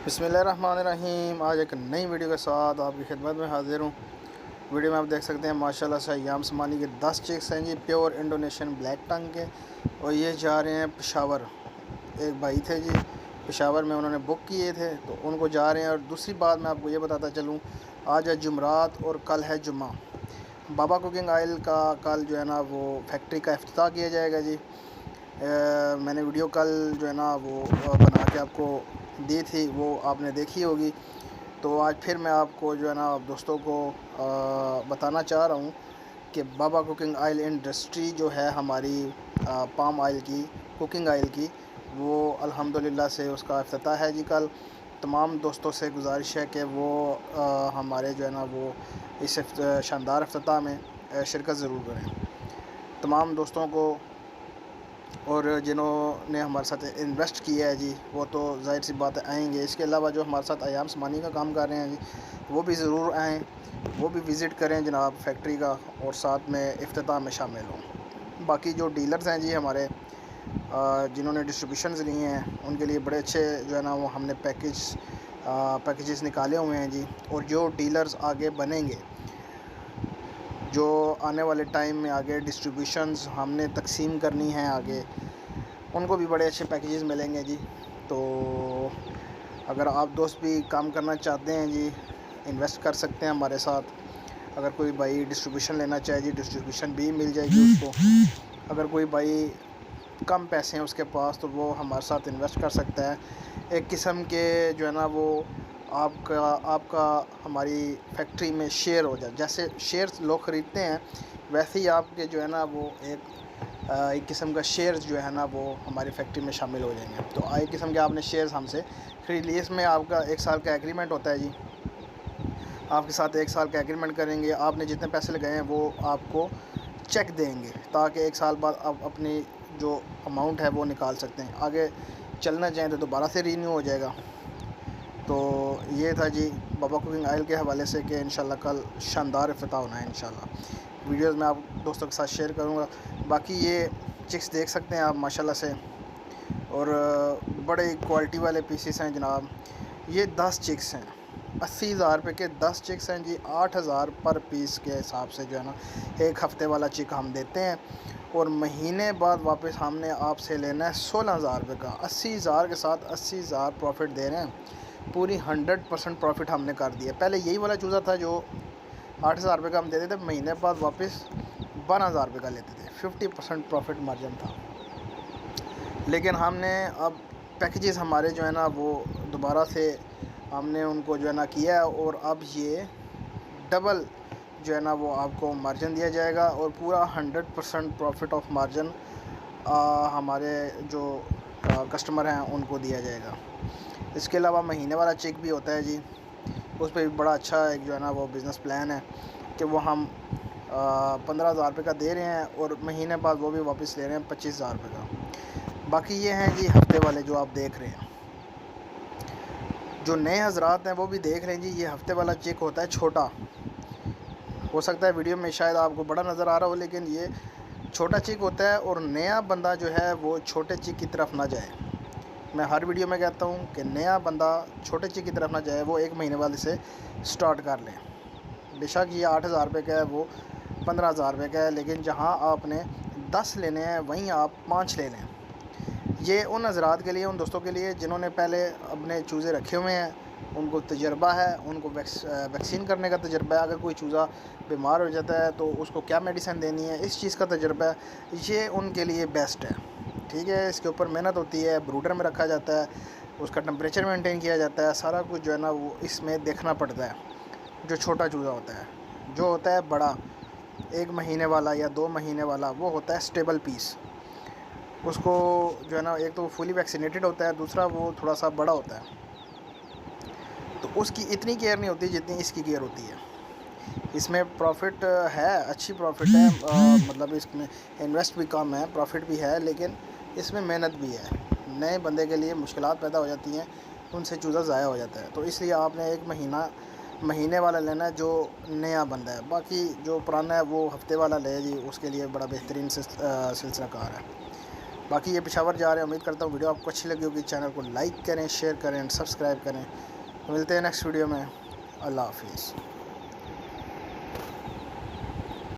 बिस्मिल्लाहिर्रहमानिर्रहीम। आज एक नई वीडियो के साथ आपकी खिदमत में हाज़िर हूँ। वीडियो में आप देख सकते हैं माशाल्लाह से अय्याम समानी के 10 चिक्स हैं जी, प्योर इंडोनेशियन ब्लैक टंग के, और ये जा रहे हैं पेशावर। एक भाई थे जी पेशावर में, उन्होंने बुक किए थे तो उनको जा रहे हैं। और दूसरी बात मैं आपको ये बताता चलूँ, आज है जुमरात और कल है जुम्मा। बाबा कुकिंग ऑयल का कल जो है ना वो फैक्ट्री का इफ्तिताह किया जाएगा जी। मैंने वीडियो कल जो है ना वो बना के आपको दी थी, वो आपने देखी होगी। तो आज फिर मैं आपको जो है ना दोस्तों को बताना चाह रहा हूँ कि बाबा कुकिंग ऑयल इंडस्ट्री जो है हमारी पाम ऑयल की, कुकिंग ऑयल की, वो अल्हम्दुलिल्लाह से उसका इफ्तिताह है जी कल। तमाम दोस्तों से गुजारिश है कि वो हमारे जो है ना वो इस शानदार इफ्तिताह में शिरकत ज़रूर करें। तमाम दोस्तों को और जिन्होंने हमारे साथ इन्वेस्ट किया है जी, वो तो ज़ाहिर सी बात है आएंगे। इसके अलावा जो हमारे साथ अय्याम समानी का काम कर रहे हैं जी, वो भी ज़रूर आएँ, वो भी विज़िट करें जनाब फैक्ट्री का, और साथ में इफ्तिताह में शामिल हों। बाकी जो डीलर्स हैं जी हमारे, जिन्होंने डिस्ट्रीब्यूशंस लिए हैं, उनके लिए बड़े अच्छे जो है ना वो हमने पैकेजेस निकाले हुए हैं जी। और जो डीलर्स आगे बनेंगे, जो आने वाले टाइम में आगे डिस्ट्रीब्यूशंस हमने तकसीम करनी है आगे, उनको भी बड़े अच्छे पैकेजेस मिलेंगे जी। तो अगर आप दोस्त भी काम करना चाहते हैं जी, इन्वेस्ट कर सकते हैं हमारे साथ। अगर कोई भाई डिस्ट्रीब्यूशन लेना चाहे जी, डिस्ट्रीब्यूशन भी मिल जाएगी उसको। अगर कोई भाई कम पैसे हैं उसके पास, तो वो हमारे साथ इन्वेस्ट कर सकता है। एक किस्म के जो है ना वो आपका हमारी फैक्ट्री में शेयर हो जाए। जैसे शेयर्स लोग ख़रीदते हैं, वैसे ही आपके जो है ना वो एक किस्म का शेयर्स जो है ना वो हमारी फैक्ट्री में शामिल हो जाएंगे। तो एक किस्म के आपने शेयर्स हमसे खरीद लिए। इसमें आपका 1 साल का एग्रीमेंट होता है जी। आपके साथ 1 साल का एग्रीमेंट करेंगे, आपने जितने पैसे लगाए हैं वो आपको चेक देंगे, ताकि 1 साल बाद आप अपनी जो अमाउंट है वो निकाल सकते हैं। आगे चलना चाहें तो दोबारा से रीन्यू हो जाएगा। तो ये था जी बाबा कुकिंग ऑयल के हवाले से कि इंशाल्लाह कल शानदार इफ्तिताह होना है इंशाल्लाह। वीडियोज़ में आप दोस्तों के साथ शेयर करूँगा। बाकी ये चिक्स देख सकते हैं आप माशाल्लाह से, और बड़े क्वालिटी वाले पीसेस हैं जनाब। ये 10 चिक्स हैं, 80,000 रुपये के 10 चिक्स हैं जी। 8,000 पर पीस के हिसाब से जो है ना एक हफ़्ते वाला चिक हम देते हैं, और महीने बाद वापस हमने आपसे लेना है 16,000 रुपये का। 80,000 के साथ 80,000 प्रॉफिट दे रहे हैं। पूरी 100% प्रॉफिट हमने कर दिया। पहले यही वाला चूज़ा था जो 8,000 रुपये का हम देते थे, महीने बाद वापस 12,000 रुपये का लेते थे। 50% प्रॉफिट मार्जिन था। लेकिन हमने अब पैकेजेस हमारे जो है ना वो दोबारा से हमने उनको जो है ना किया है, और अब ये डबल जो है ना वो आपको मार्जिन दिया जाएगा, और पूरा 100% प्रॉफिट ऑफ मार्जिन हमारे जो कस्टमर हैं उनको दिया जाएगा। इसके अलावा महीने वाला चेक भी होता है जी, उस पर भी बड़ा अच्छा एक जो है ना वो बिज़नेस प्लान है कि वो हम 15,000 रुपये का दे रहे हैं, और महीने बाद वो भी वापस ले रहे हैं 25,000 रुपये का। बाकी ये हैं जी हफ्ते वाले जो आप देख रहे हैं। जो नए हजरात हैं वो भी देख रहे हैं जी, ये हफ्ते वाला चेक होता है छोटा। हो सकता है वीडियो में शायद आपको बड़ा नज़र आ रहा हो, लेकिन ये छोटा चेक होता है। और नया बंदा जो है वो छोटे चेक की तरफ ना जाए। मैं हर वीडियो में कहता हूँ कि नया बंदा छोटे चेक की तरफ ना जाए, वो 1 महीने वाले से स्टार्ट कर लें। बेशक ये 8,000 रुपये का है, वो 15,000 रुपये का है, लेकिन जहाँ आपने 10 लेने हैं वहीं आप 5 ले लें। ये उन हज़रात के लिए, उन दोस्तों के लिए जिन्होंने पहले अपने चूज़े रखे हुए हैं, उनको तजर्बा है, उनको वैक्सीन करने का तजर्बा है। अगर कोई चूज़ा बीमार हो जाता है तो उसको क्या मेडिसिन देनी है, इस चीज़ का तजर्बा है। ये उनके लिए बेस्ट है। ठीक है, इसके ऊपर मेहनत होती है, ब्रूडर में रखा जाता है, उसका टेम्परेचर मेंटेन किया जाता है, सारा कुछ जो है ना वो इसमें देखना पड़ता है। जो छोटा चूज़ा होता है, जो होता है बड़ा 1 महीने वाला या 2 महीने वाला, वो होता है स्टेबल पीस। उसको जो है ना एक तो फुली वैक्सीनेटेड होता है, दूसरा वो थोड़ा सा बड़ा होता है, तो उसकी इतनी केयर नहीं होती जितनी इसकी केयर होती है। इसमें प्रॉफिट है, अच्छी प्रॉफिट है, मतलब इसमें इन्वेस्ट भी कम है, प्रॉफिट भी है, लेकिन इसमें मेहनत भी है। नए बंदे के लिए मुश्किलात पैदा हो जाती हैं, उनसे चूज़ा ज़ाया हो जाता है। तो इसलिए आपने 1 महीने वाला लेना है जो नया बंदा है। बाकी जो पुराना है वो हफ्ते वाला ले जी, उसके लिए बड़ा बेहतरीन सिलसिला कार है। बाकी ये पेशावर जा रहे हैं। उम्मीद करता हूँ वीडियो आपको अच्छी लगी होगी। चैनल को लाइक करें, शेयर करें, सब्सक्राइब करें। तो मिलते हैं नेक्स्ट वीडियो में। अल्लाह हाफिज़।